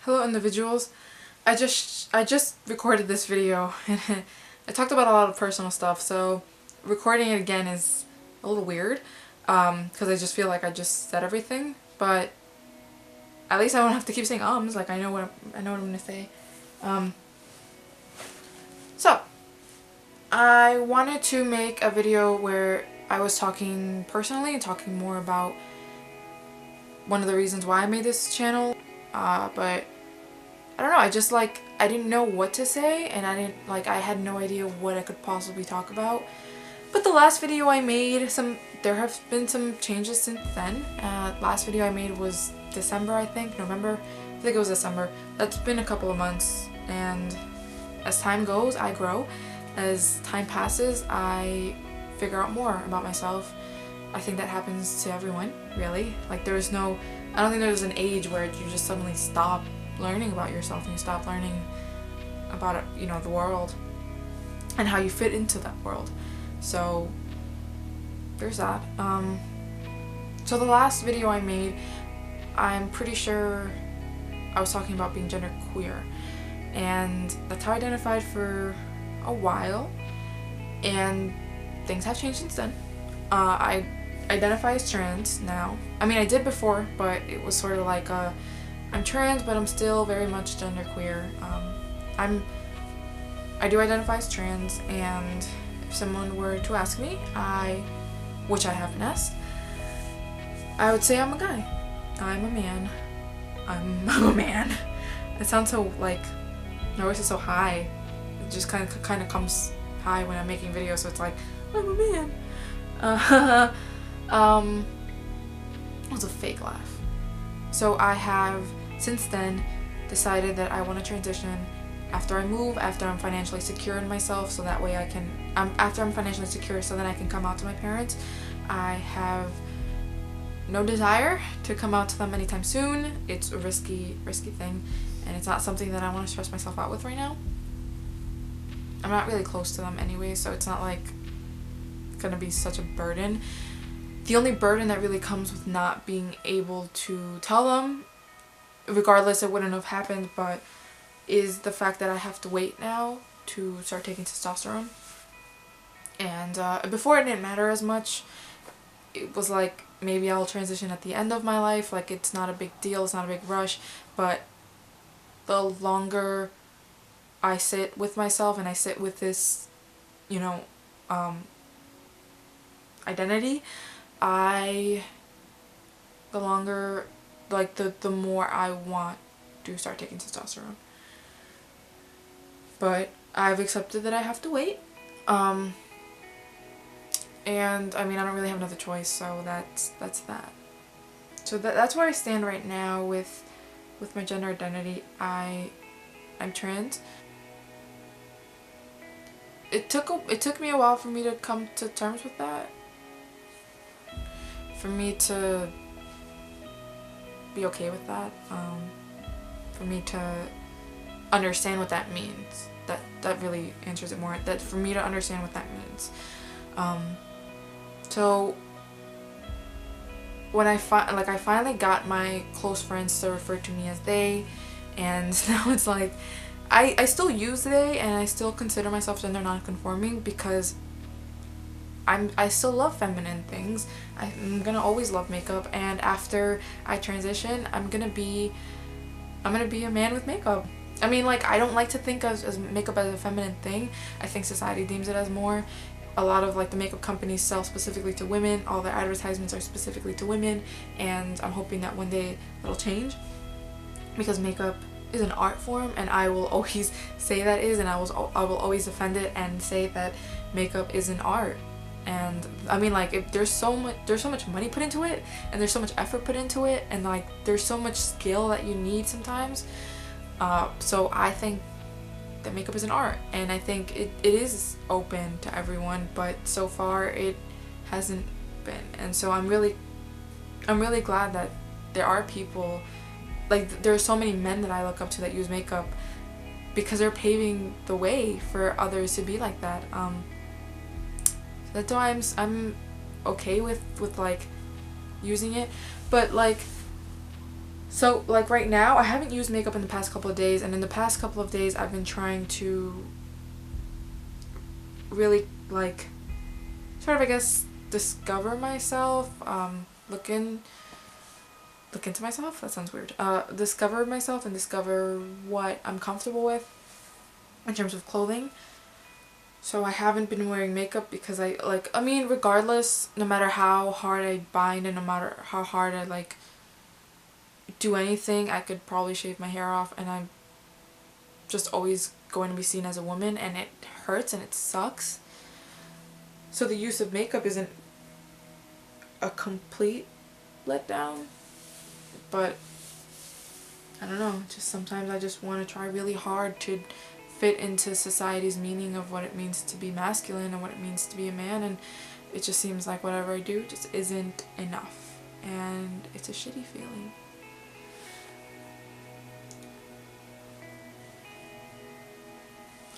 Hello individuals. I just recorded this video and I talked about a lot of personal stuff, so recording it again is a little weird because I just feel like I just said everything, but at least I don't have to keep saying ums, like I know what I'm gonna say. So I wanted to make a video where I was talking personally and talking more about one of the reasons why I made this channel, but I don't know, I didn't know what to say, and I had no idea what I could possibly talk about. But the last video I made, there have been some changes since then. Last video I made was December, I think, November, I think it was December. That's been a couple of months, and as time goes, I grow. As time passes, I figure out more about myself. I think that happens to everyone, really. Like I don't think there's an age where you just suddenly stop learning about yourself and you stop learning about, the world and how you fit into that world. So there's that. So the last video I made, I'm pretty sure I was talking about being genderqueer, and that's how I identified for a while, and things have changed since then. I identify as trans now. I mean, I did before, but it was sort of like I'm trans, but I'm still very much genderqueer. I do identify as trans, and if someone were to ask me, which I haven't asked, I would say I'm a guy. I'm a man. I'm a man. It sounds so my voice is so high. It just kind of comes high when I'm making videos, so it's like, I'm a man. It was a fake laugh. So I have since then decided that I want to transition after I move, after I'm financially secure in myself, so that way after I'm financially secure, so then I can come out to my parents. I have no desire to come out to them anytime soon. It's a risky thing, and it's not something that I want to stress myself out with right now. I'm not really close to them anyway, so it's not like gonna be such a burden. The only burden that really comes with not being able to tell them, regardless it wouldn't have happened, but is the fact that I have to wait now to start taking testosterone. And before it didn't matter as much. It was like, maybe I'll transition at the end of my life, like it's not a big deal, it's not a big rush, but the longer I sit with myself and I sit with this, identity, the longer, the more I want to start taking testosterone. But I've accepted that I have to wait. And I mean, I don't really have another choice, so that's that. So that's where I stand right now with my gender identity. I'm trans. It took me a while for me to come to terms with that. For me to be okay with that. For me to understand what that means. That really answers it more. That for me to understand what that means. So when I finally got my close friends to refer to me as they, and now it's like I still use they, and I still consider myself gender non-conforming because I still love feminine things. I'm gonna always love makeup, and after I transition, I'm gonna be a man with makeup. I mean, I don't like to think of makeup as a feminine thing. I think society deems it as more. A lot of the makeup companies sell specifically to women. All their advertisements are specifically to women, and I'm hoping that one day that'll change, because makeup is an art form, and I will always say that is, and I will always defend it and say that makeup is an art. And I mean, if there's so much money put into it, and there's so much effort put into it, and there's so much skill that you need sometimes. So I think that makeup is an art, and I think it is open to everyone, but so far it hasn't been. And so I'm really glad that there are people, there are so many men that I look up to that use makeup, because they're paving the way for others to be like that. That's why I'm okay with using it. But So like right now I haven't used makeup in the past couple of days, and in the past couple of days I've been trying to really like sort of, I guess, discover myself, look into myself. That sounds weird. Discover myself and discover what I'm comfortable with in terms of clothing. So I haven't been wearing makeup because I mean, regardless, no matter how hard I bind and no matter how hard I like do anything, I could probably shave my hair off and I'm just always going to be seen as a woman, and it hurts and it sucks. So the use of makeup isn't a complete letdown, but I don't know, just sometimes I just want to try really hard to fit into society's meaning of what it means to be masculine and what it means to be a man, and it just seems like whatever I do just isn't enough, and it's a shitty feeling.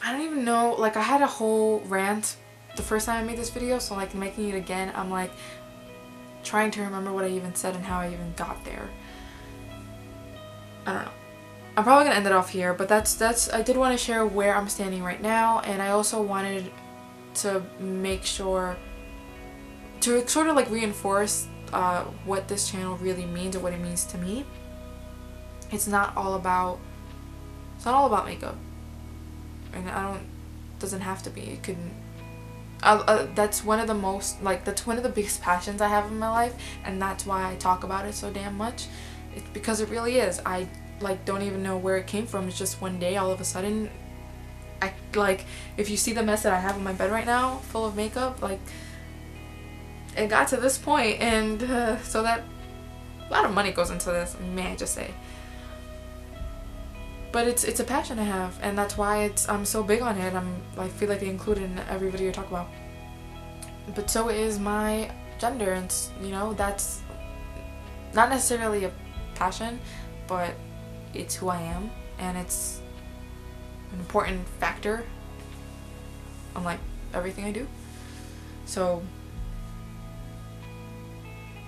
I don't even know, like I had a whole rant the first time I made this video, so like making it again, I'm like trying to remember what I even said and how I even got there. I don't know. I'm probably gonna end it off here, but that's I did want to share where I'm standing right now, and I also wanted to make sure to sort of like reinforce what this channel really means or what it means to me. It's not all about makeup, and doesn't have to be. It could. That's one of the biggest passions I have in my life, and that's why I talk about it so damn much. It's because it really is. I like don't even know where it came from. It's just one day all of a sudden I like, if you see the mess that I have on my bed right now full of makeup, like it got to this point, and so that a lot of money goes into this, may I just say. But it's a passion I have, and that's why I'm so big on it. I feel like I include it in every video I talk about. But so is my gender, and you know, that's not necessarily a passion, but it's who I am, and it's an important factor on like everything I do. So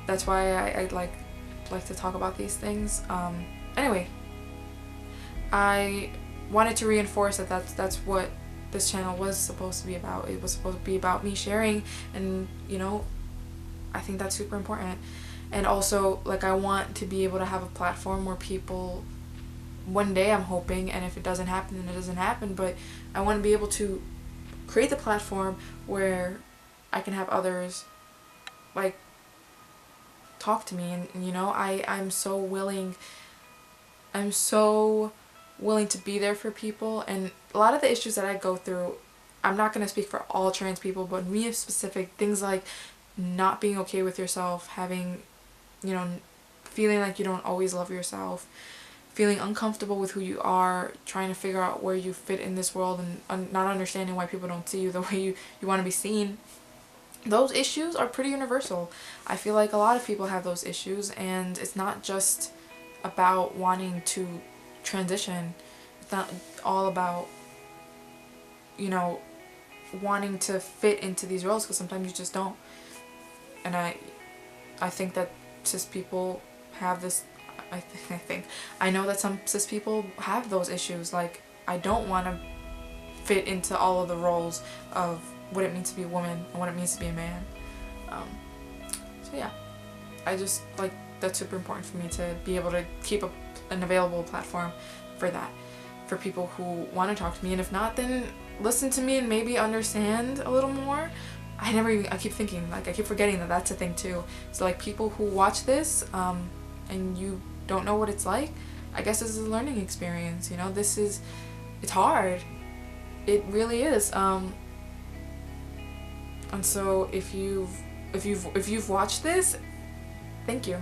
that's why I like to talk about these things. Anyway, I wanted to reinforce that that's what this channel was supposed to be about. It was supposed to be about me sharing, and you know, I think that's super important. And also, like, I want to be able to have a platform where people, one day I'm hoping, and if it doesn't happen then it doesn't happen, but I want to be able to create the platform where I can have others like talk to me, and you know, I'm so willing to be there for people. And a lot of the issues that I go through, I'm not going to speak for all trans people, but me specific, things like not being okay with yourself, having, you know, feeling like you don't always love yourself, feeling uncomfortable with who you are, trying to figure out where you fit in this world, and not understanding why people don't see you the way you want to be seen. Those issues are pretty universal. I feel like a lot of people have those issues, and it's not just about wanting to transition. It's not all about, you know, wanting to fit into these roles, because sometimes you just don't. And I think that cis people have this, I know that some cis people have those issues. Like, I don't want to fit into all of the roles of what it means to be a woman and what it means to be a man. So yeah, I just like, that's super important for me to be able to keep an available platform for that, for people who want to talk to me, and if not, then listen to me and maybe understand a little more. I keep thinking, like, I keep forgetting that that's a thing too. So like, people who watch this and you don't know what it's like, I guess this is a learning experience, you know. It's hard, it really is. And so if you've watched this, thank you.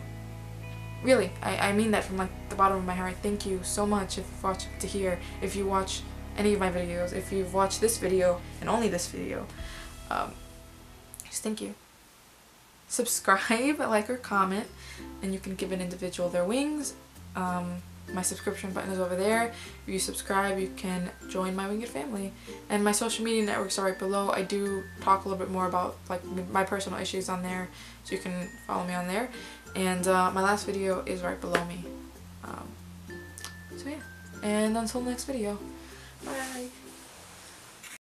Really, I mean that from like the bottom of my heart. Thank you so much if you've watched to here, if you watch any of my videos, if you've watched this video and only this video. Just thank you. Subscribe, like, or comment, and you can give an individual their wings. My subscription button is over there. If you subscribe, you can join my winged family. And my social media networks are right below. I do talk a little bit more about like my personal issues on there, so you can follow me on there. And my last video is right below me. So yeah, and until next video, bye.